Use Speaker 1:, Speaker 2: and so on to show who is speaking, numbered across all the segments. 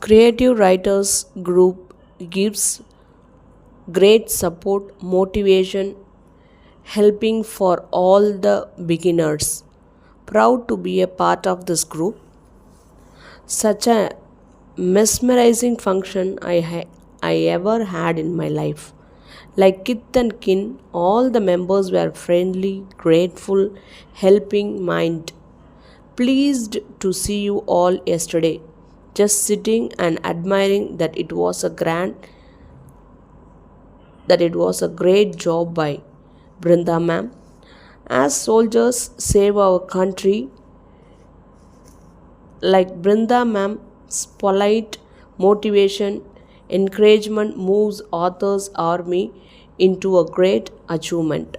Speaker 1: Creative Writers Group gives great support, motivation, helping for all the beginners. Proud to be a part of this group. Such a mesmerizing function I ever had in my life. Like kith and kin, all the members were friendly, grateful, helping mind. Pleased to see you all yesterday. Just sitting and admiring that it was a great job by Brinda ma'am. As soldiers save our country, like Brinda ma'am's polite motivation, encouragement moves author's army into a great achievement.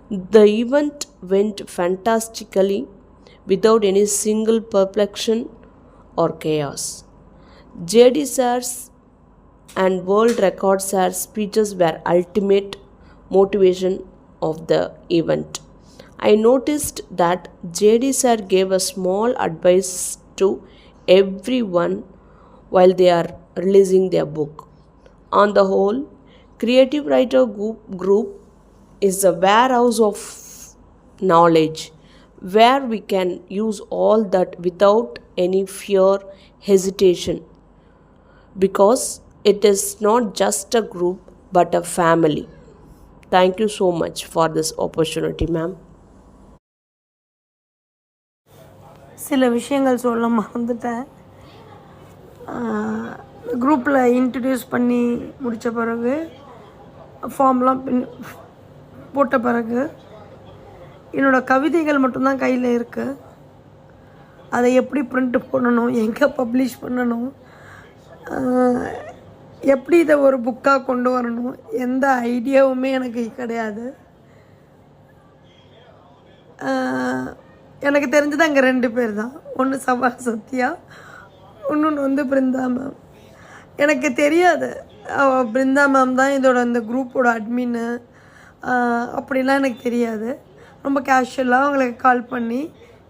Speaker 1: The event went fantastically without any single perplexion or chaos. JD Sir's and world record Sir's speeches were ultimate motivation of the event. I noticed that JD Sir gave a small advice to everyone while they are releasing their book. On the whole, Creative Writer Group is a warehouse of knowledge where we can use all that without any fear, hesitation, because it is not just a group but a family. Thank you so much for this opportunity, ma'am.
Speaker 2: சில விஷயங்கள் சொல்ல மறந்துட்டேன். குரூப்பில் introduce பண்ணி முடித்த பிறகு ஃபார்ம்லாம் போட்ட பிறகு என்னோடய கவிதைகள் மட்டும்தான் கையில் இருக்குது. அதை எப்படி பிரிண்ட் பண்ணணும், எங்கே பப்ளிஷ் பண்ணணும், எப்படி இதை ஒரு புக்காக கொண்டு வரணும், எந்த ஐடியாவுமே எனக்கு கிடையாது. எனக்கு தெரிஞ்சது அங்கே 2 பேர் தான். ஒன்று சபா சத்யா, இன்னொன்று பிருந்தா மேம். எனக்கு தெரியாது பிருந்தா மேம் தான் இதோட இந்த குரூப்போட அட்மின்னு அப்படிலாம் எனக்கு தெரியாது. ரொம்ப கேஷுவலாக அவங்களுக்கு கால் பண்ணி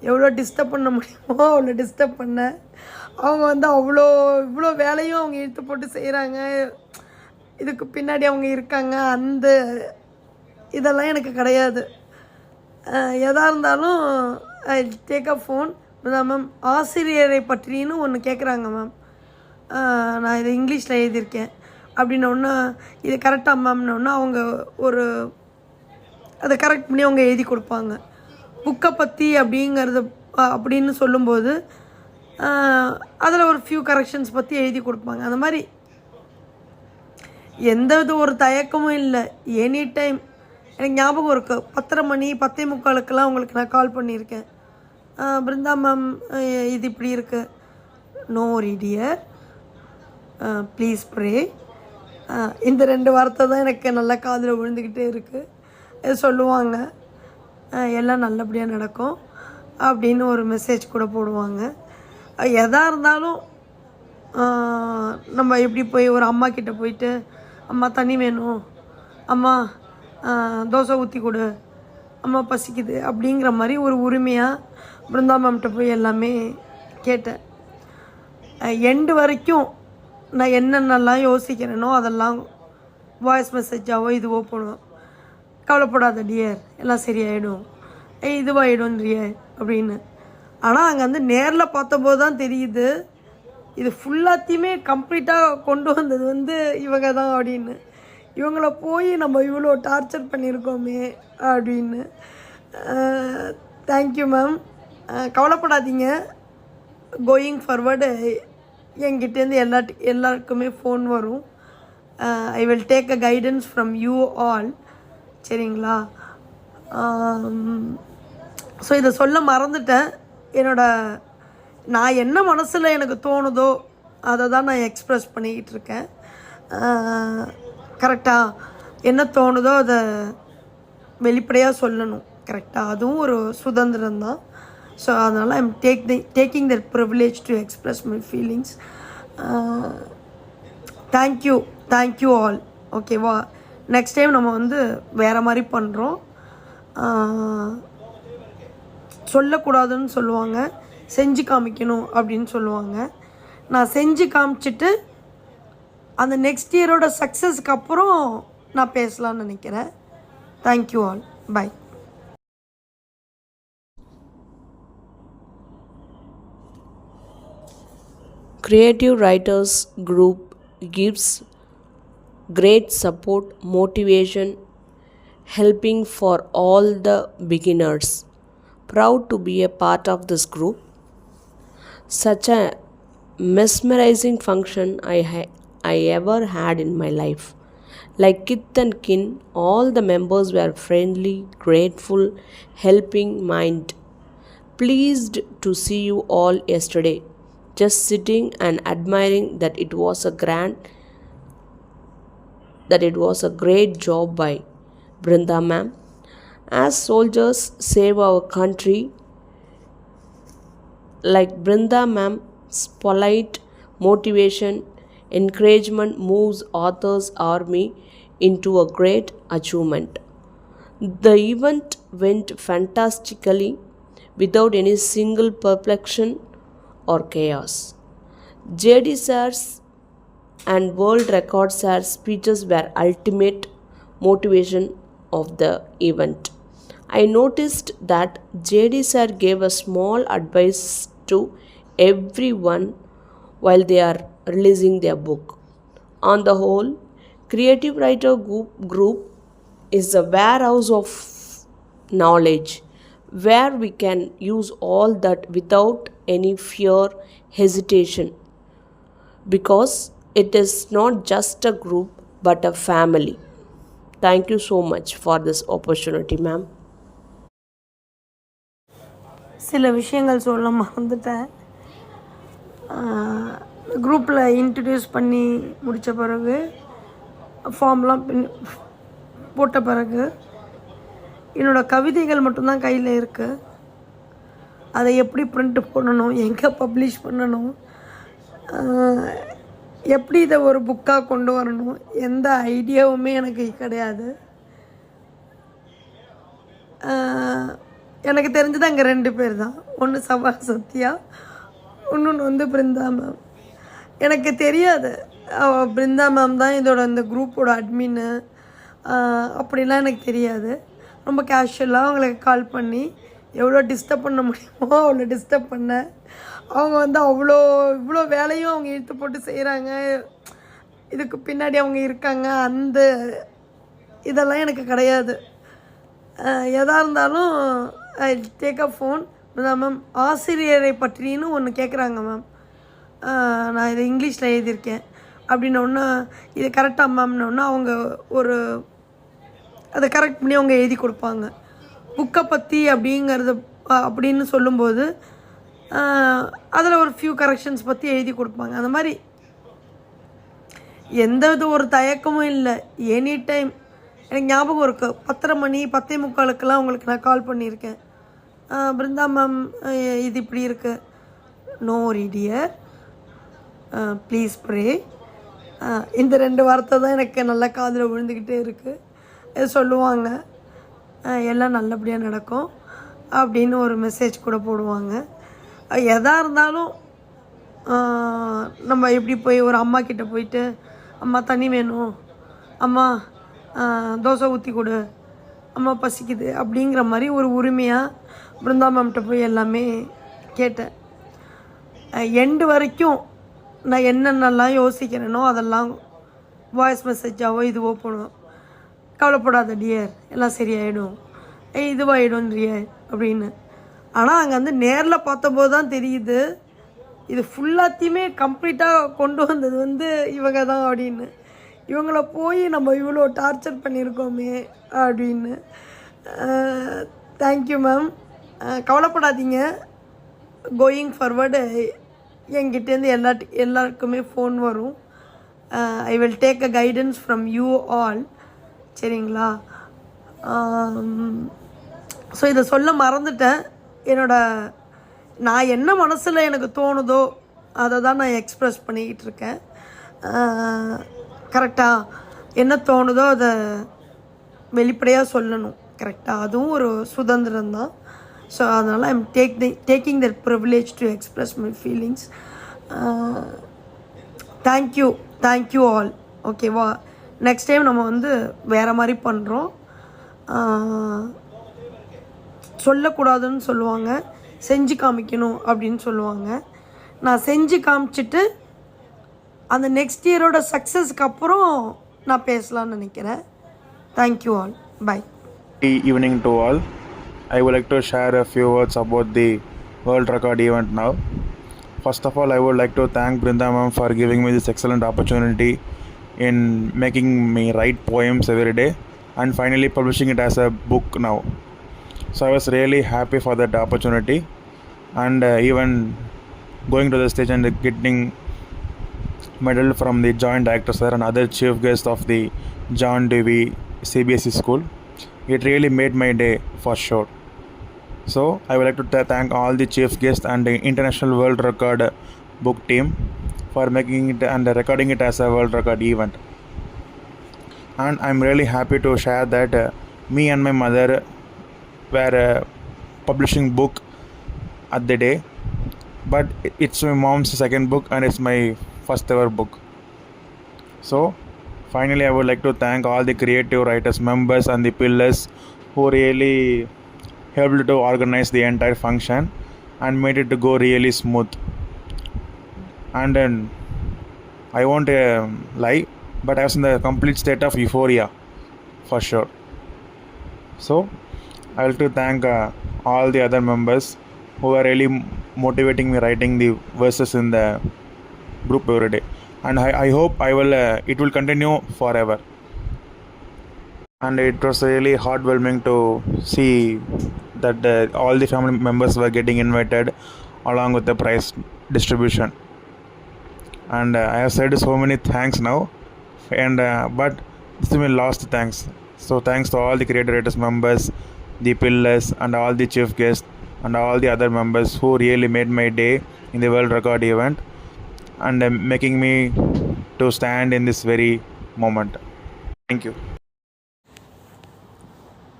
Speaker 2: எவ்வளோ டிஸ்டர்ப் பண்ண முடியுமோ அவ்வளோ டிஸ்டர்ப் பண்ணேன். அவங்க இவ்வளோ வேலையும் அவங்க இழுத்து போட்டு செய்கிறாங்க, இதுக்கு பின்னாடி அவங்க இருக்காங்க, அந்த இதெல்லாம் எனக்கு கிடையாது. எதாக இருந்தாலும் I take a phone. Ma'am ஆசிரியரை பற்றின்னு ஒன்று கேட்குறாங்க மேம், நான் இதை இங்கிலீஷில் எழுதியிருக்கேன் அப்படின்னோன்னா இது கரெக்டாக மேம்னோன்னா அவங்க அதை கரெக்ட் பண்ணி அவங்க எழுதி கொடுப்பாங்க. புக்கை பற்றி அப்படின்னு சொல்லும்போது அதில் ஒரு ஃபியூ கரெக்ஷன்ஸ் பற்றி எழுதி கொடுப்பாங்க. அந்த மாதிரி எந்த ஒரு தயக்கமும் இல்லை. எனி டைம் எனக்கு ஞாபகம் இருக்குது, 10:30 மணி 10:45 உங்களுக்கு நான் கால் பண்ணியிருக்கேன். பிருந்தா மேம் இது இப்படி இருக்குது, நோ ரீடியர், ப்ளீஸ் ப்ரே. இந்த 2 வார்த்தை தான் எனக்கு நல்லா காதில் விழுந்துக்கிட்டே இருக்குது. இது சொல்லுவாங்க, எல்லாம் நல்லபடியாக நடக்கும் அப்படின்னு ஒரு மெசேஜ் கூட போடுவாங்க. எதாக இருந்தாலும் நம்ம எப்படி போய் ஒரு அம்மா கிட்டே போயிட்டு அம்மா தண்ணி வேணும், அம்மா தோசை ஊற்றி கொடு, அம்மா பசிக்குது அப்படிங்கிற மாதிரி ஒரு உரிமையாக பிருந்தா மேம்கிட்ட போய் எல்லாமே கேட்டேன். எண்டு வரைக்கும் நான் என்னென்னலாம் யோசிக்கிறேனோ அதெல்லாம் வாய்ஸ் மெசேஜாவோ இதுவோ போடுவேன். கவலைப்படாத டியர், எல்லாம் சரியாயிடும், இதுவாகிடும் டியர் அப்படின்னு. ஆனால் அங்கே நேரில் பார்த்தபோது தான் தெரியுது இது ஃபுல்லாத்தையுமே கம்ப்ளீட்டாக கொண்டு வந்தது இவங்க தான் அப்படின்னு. இவங்கள போய் நம்ம இவ்வளோ டார்ச்சர் பண்ணியிருக்கோமே அப்படின்னு. தேங்க்யூ மேம், கவலைப்படாதீங்க. கோயிங் ஃபார்வர்டு என்கிட்டேருந்து எல்லாருக்குமே ஃபோன் வரும். I will take a guidance from you all, சரிங்களா? ஸோ இதை சொல்ல மறந்துட்டேன். நான் என்ன மனசில் எனக்கு தோணுதோ அதை தான் நான் எக்ஸ்ப்ரெஸ் பண்ணிக்கிட்டு இருக்கேன். கரெக்டாக என்ன தோணுதோ அதை வெளிப்படையாக சொல்லணும், கரெக்டாக? அதுவும் ஒரு சுதந்திரம் தான். ஸோ அதனால் I'm taking that privilege to express my feelings. Thank you all. ஓகேவா? நெக்ஸ்ட் டைம் நம்ம வேறு மாதிரி பண்ணுறோம். சொல்லக்கூடாதுன்னு சொல்லுவாங்க, செஞ்சு காமிக்கணும் அப்படின்னு சொல்லுவாங்க. நான் செஞ்சு காமிச்சிட்டு அந்த நெக்ஸ்ட் இயரோட சக்ஸஸ்க்கு அப்புறம் நான் பேசலாம்னு நினைக்கிறேன். Thank you all. Bye.
Speaker 1: Creative Writers Group gives great support, motivation, helping for all the beginners. Proud to be a part of this group. Such a mesmerizing function I ever had in my life. Like kith and kin, all the members were friendly, grateful, helping mind. Pleased to see you all yesterday. Just sitting and admiring that it was a great job by Brinda ma'am. As soldiers save our country, like Brinda ma'am's polite motivation, encouragement moves author's army into a great achievement. The event went fantastically without any single perplexion or chaos. JD Sir's and World Record Sir's speeches were ultimate motivation of the event. I noticed that JD Sir gave a small advice to everyone while they are releasing their book. On the whole, Creative Writer Group is a warehouse of knowledge where we can use all that without any fear, hesitation, because it is not just a group but a family. Thank you so much for this opportunity, ma'am.
Speaker 2: சில விஷயங்கள் சொல்ல மறந்துட்டேன். குரூப்பில் introduce பண்ணி முடித்த பிறகு ஃபார்ம்லாம் போட்ட பிறகு என்னோடய கவிதைகள் மட்டும்தான் கையில் இருக்குது. அதை எப்படி பிரிண்ட் பண்ணணும், எங்கே பப்ளிஷ் பண்ணணும், எப்படி இதை ஒரு புக்காக கொண்டு வரணும், எந்த ஐடியாவுமே எனக்கு கிடையாது. எனக்கு தெரிஞ்சது அங்கே 2 பேர் தான். ஒன்று சபா சத்யா, இன்னொன்று பிருந்தா மேம். எனக்கு தெரியாது பிருந்தா மேம் தான் இந்த குரூப்போட அட்மின்னு அப்படிலாம் எனக்கு தெரியாது. ரொம்ப கேஷுவலாக அவங்களுக்கு கால் பண்ணி எவ்வளோ டிஸ்டர்ப் பண்ண முடியுமோ அவ்வளோ டிஸ்டர்ப் பண்ணேன். அவங்க இவ்வளோ வேலையும் அவங்க இழுத்து போட்டு செய்கிறாங்க, இதுக்கு பின்னாடி அவங்க இருக்காங்க, அந்த இதெல்லாம் எனக்கு கிடையாது. எதாக இருந்தாலும் I take a phone. Ma'am ஆசிரியரை பற்றின்னு ஒன்று கேட்குறாங்க மேம், நான் இதை இங்கிலீஷில் எழுதியிருக்கேன் அப்படின்னோன்னா இது கரெக்டாக மேம்னோன்னா அவங்க அதை கரெக்ட் பண்ணி அவங்க எழுதி கொடுப்பாங்க. புக்கை பற்றி அப்படின்னு சொல்லும்போது அதில் ஒரு ஃபியூ கரெக்ஷன்ஸ் பற்றி எழுதி கொடுப்பாங்க. அந்த மாதிரி எந்த ஒரு தயக்கமும் இல்லை. எனி டைம் எனக்கு ஞாபகம் இருக்குது, 10:30 மணி 10:45 உங்களுக்கு நான் கால் பண்ணியிருக்கேன். பிருந்தா மேம் இது இப்படி இருக்குது, நோ ரீடியர், ப்ளீஸ் ப்ரே. இந்த 2 வார்த்தை தான் எனக்கு நல்லா காதில் விழுந்துக்கிட்டே இருக்குது. இது சொல்லுவாங்க, எல்லாம் நல்லபடியாக நடக்கும் அப்படின்னு ஒரு மெசேஜ் கூட போடுவாங்க. எதாக இருந்தாலும் நம்ம எப்படி போய் ஒரு அம்மா கிட்டே போயிட்டு அம்மா தண்ணி வேணும், அம்மா தோசை ஊற்றி கொடு, அம்மா பசிக்குது அப்படிங்கிற மாதிரி ஒரு உரிமையாக பிருந்தா மேம்கிட்ட போய் எல்லாமே கேட்டேன். எண்டு வரைக்கும் நான் என்னென்னலாம் யோசிக்கிறேனோ அதெல்லாம் வாய்ஸ் மெசேஜாவோ இதுவோ போடுவேன். கவலைப்படாத டியர், எல்லாம் சரியாயிடும், இதுவாகிடும்ன்றிய அப்படின்னு. ஆனால் அங்கே நேரில் பார்த்தபோது தான் தெரியுது இது ஃபுல்லாத்தையுமே கம்ப்ளீட்டாக கொண்டு வந்தது இவங்க தான் அப்படின்னு. இவங்கள போய் நம்ம இவ்வளோ டார்ச்சர் பண்ணியிருக்கோமே அப்படின்னு. தேங்க்யூ மேம், கவலைப்படாதீங்க. கோயிங் ஃபார்வர்டு என்கிட்டேருந்து எல்லாருக்குமே ஃபோன் வரும். I will take a guidance from you all, சரிங்களா? ஸோ இதை சொல்ல மறந்துட்டேன். நான் என்ன மனசில் எனக்கு தோணுதோ அதை தான் நான் எக்ஸ்ப்ரெஸ் பண்ணிக்கிட்டு இருக்கேன். கரெக்டாக என்ன தோணுதோ அதை வெளிப்படையாக சொல்லணும், கரெக்டாக? அதுவும் ஒரு சுதந்திரம் தான். ஸோ அதனால் I'm taking that privilege to express my feelings. Thank you all. ஓகேவா? நெக்ஸ்ட் டைம் நம்ம வந்து வேறு மாதிரி பண்ணுறோம். சொல்லக்கூடாதுன்னு சொல்லுவாங்க, செஞ்சு காமிக்கணும் அப்படின்னு சொல்லுவாங்க. நான் செஞ்சு காமிச்சிட்டு அந்த நெக்ஸ்ட் இயரோட சக்ஸஸ்க்கு அப்புறம் நான் பேசலான்னு நினைக்கிறேன். Thank you all. Bye.
Speaker 3: Evening to all. I would like to share a few words about the World Record event now. First of all, I would like to thank Brinda ma'am for giving me this excellent opportunity in making me write poems every day and finally publishing it as a book now. So I was really happy for that opportunity, and even going to the stage and getting medal from the joint director sir and other chief guests of the John Dewey CBSE school. It really made my day for sure. So I would like to thank all the chief guests and the International World Record book team for making it and recording it as a world record event. And I'm really happy to share that me and my mother were publishing book at the day, but it's my mom's second book and it's my first ever book. So finally I would like to thank all the creative writers members and the pillars who really helped to organize the entire function and made it to go really smooth. And then I won't lie, but I was in the complete state of euphoria for sure. So I would like to thank all the other members who are really motivating me writing the verses in the group every day, and I hope it will continue forever. And it was really heartwarming to see that all the family members were getting invited along with the prize distribution. And I have said so many thanks now, and but this is my last thanks. So thanks to all the creative writers members, the pillars, and all the chief guests and all the other members who really made my day in the World Record event and making me to stand in this very moment. Thank you.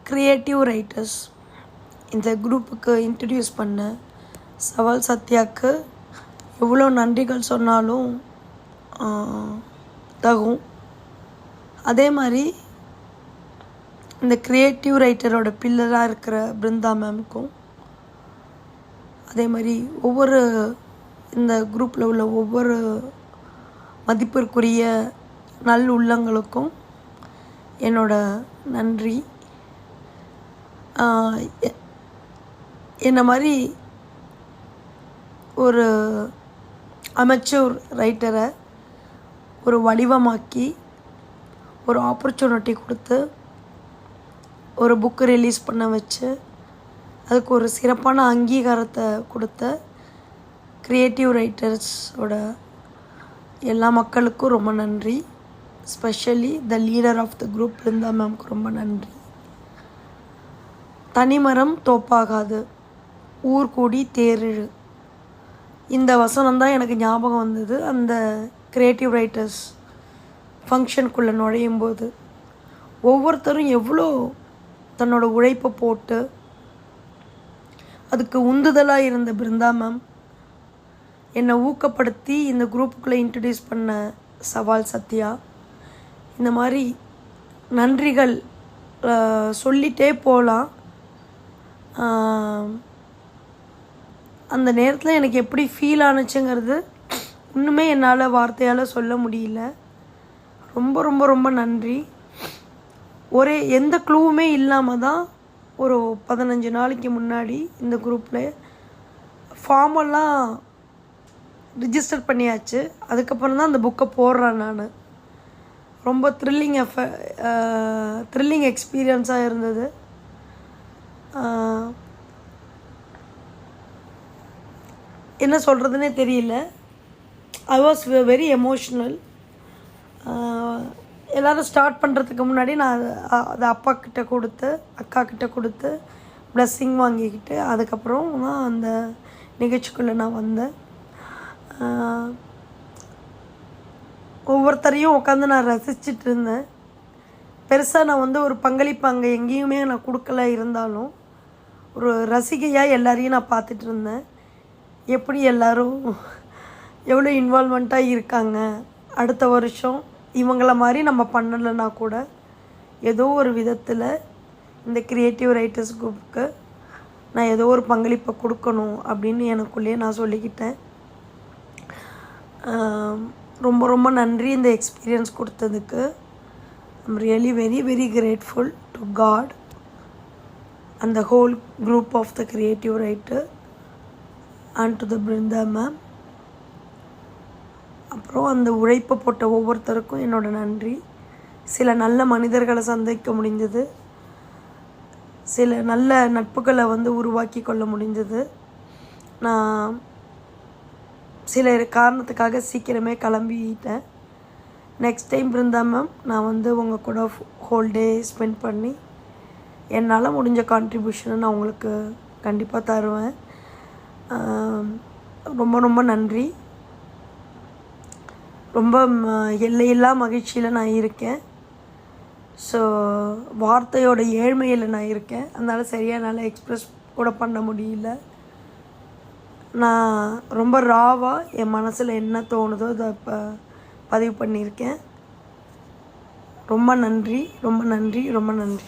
Speaker 2: Creative writers இந்த குரூப்புக்கு introduce பண்ண சவால் சத்யாவுக்கு எவ்வளோ நன்றிகள் சொன்னாலும் தகும். அதே மாதிரி இந்த கிரியேட்டிவ் ரைட்டரோட பில்லராக இருக்கிற பிருந்தா மேமுக்கும், அதே மாதிரி ஒவ்வொரு இந்த குரூப்பில் உள்ள ஒவ்வொரு மதிப்பிற்குரிய நல் உள்ளங்களுக்கும் என்னோட நன்றி. என்ன மாதிரி ஒரு அமெச்சூர் ரைட்டரை ஒரு வடிவமாக்கி ஒரு ஆப்பர்ச்சுனிட்டி கொடுத்து ஒரு புக்கு ரிலீஸ் பண்ண வச்சு அதுக்கு ஒரு சிறப்பான அங்கீகாரத்தை கொடுத்த க்ரியேட்டிவ் ரைட்டர்ஸோட எல்லா மக்களுக்கும் ரொம்ப நன்றி. Specially the leader of the group Brinda மேம்க்கு ரொம்ப நன்றி. தனிமரம் தோப்பாகாது, ஊர் கூடி தேரிழு, இந்த வசனம் தான் எனக்கு ஞாபகம் வந்தது அந்த க்ரியேட்டிவ் ரைட்டர்ஸ் ஃபங்க்ஷனுக்குள்ளே நுழையும் போது. ஒவ்வொருத்தரும் எவ்வளோ தன்னோட உழைப்பை போட்டு அதுக்கு உந்துதலாக இருந்த பிருந்தா மேம், என்னை ஊக்கப்படுத்தி இந்த குரூப்புக்குள்ளே இன்ட்ரடியூஸ் பண்ண சவால் சத்யா, இந்த மாதிரி நன்றிகள் சொல்லிகிட்டே போகலாம். அந்த நேரத்தில் எனக்கு எப்படி ஃபீல் ஆணுச்சுங்கிறது இன்னுமே என்னால் வார்த்தையால் சொல்ல முடியல. ரொம்ப ரொம்ப ரொம்ப நன்றி. எந்த க்ளூவுமே இல்லாமல் தான் ஒரு 15 நாளைக்கு முன்னாடி இந்த குரூப்பில் ஃபார்மெல்லாம் ரிஜிஸ்டர் பண்ணியாச்சு. அதுக்கப்புறம் தான் அந்த புக்கை போடுறேன் நான். ரொம்ப த்ரில்லிங் எக்ஸ்பீரியன்ஸாக இருந்தது. என்ன சொல்கிறதுனே தெரியல. I was very emotional. எல்லோரும் ஸ்டார்ட் பண்ணுறதுக்கு முன்னாடி நான் அதை அப்பாக்கிட்ட கொடுத்து அக்காக்கிட்ட கொடுத்து ப்ளஸ்ஸிங் வாங்கிக்கிட்டு அதுக்கப்புறம் தான் அந்த நிகழ்ச்சிக்குள்ளே நான் வந்தேன். ஒவ்வொருத்தரையும் உட்காந்து நான் ரசிச்சுட்டு இருந்தேன். பெருசாக நான் வந்து ஒரு பங்களிப்பு அங்கே எங்கேயுமே நான் கொடுக்கல, இருந்தாலும் ஒரு ரசிகையாக எல்லாரையும் நான் பார்த்துட்டு இருந்தேன். எப்படி எல்லோரும் எவ்வளோ இன்வால்மெண்ட்டாக இருக்காங்க. அடுத்த வருஷம் இவங்கள மாதிரி நம்ம பண்ணலைன்னா கூட ஏதோ ஒரு விதத்தில் இந்த க்ரியேட்டிவ் ரைட்டர்ஸ் குரூப்புக்கு நான் ஏதோ ஒரு பங்களிப்பை கொடுக்கணும் அப்படின்னு எனக்குள்ளேயே நான் சொல்லிக்கிட்டேன். ரொம்ப ரொம்ப நன்றி இந்த எக்ஸ்பீரியன்ஸ் கொடுத்ததுக்கு. I'm really very very grateful to God and the whole group of the creative writer and to the Brinda ma'am. அப்புறம் அந்த உழைப்பை போட்ட ஒவ்வொருத்தருக்கும் என்னோட நன்றி. சில நல்ல மனிதர்களை சந்திக்க முடிஞ்சது, சில நல்ல நட்புகளை உருவாக்கி கொள்ள முடிஞ்சது. நான் சில காரணத்துக்காக சீக்கிரமே கிளம்பிட்டேன். நெக்ஸ்ட் டைம் பிருந்தா மேம் நான் உங்கள் கூட ஹோல் டே ஸ்பெண்ட் பண்ணி என்னால் முடிஞ்ச கான்ட்ரிபியூஷனை நான் உங்களுக்கு கண்டிப்பாக தருவேன். ரொம்ப ரொம்ப நன்றி. ரொம்ப எல்லையில்லா மகிழ்ச்சியில் நான் இருக்கேன். ஸோ வார்த்தையோட ஏழ்மையில் நான் இருக்கேன். அதனால் சரியாக என்னால் எக்ஸ்ப்ரெஸ் கூட பண்ண முடியல. நான் ரொம்ப ராவாக என் மனசில் என்ன தோணுதோ அதை இப்போ பதிவு பண்ணியிருக்கேன். ரொம்ப நன்றி, ரொம்ப நன்றி, ரொம்ப நன்றி.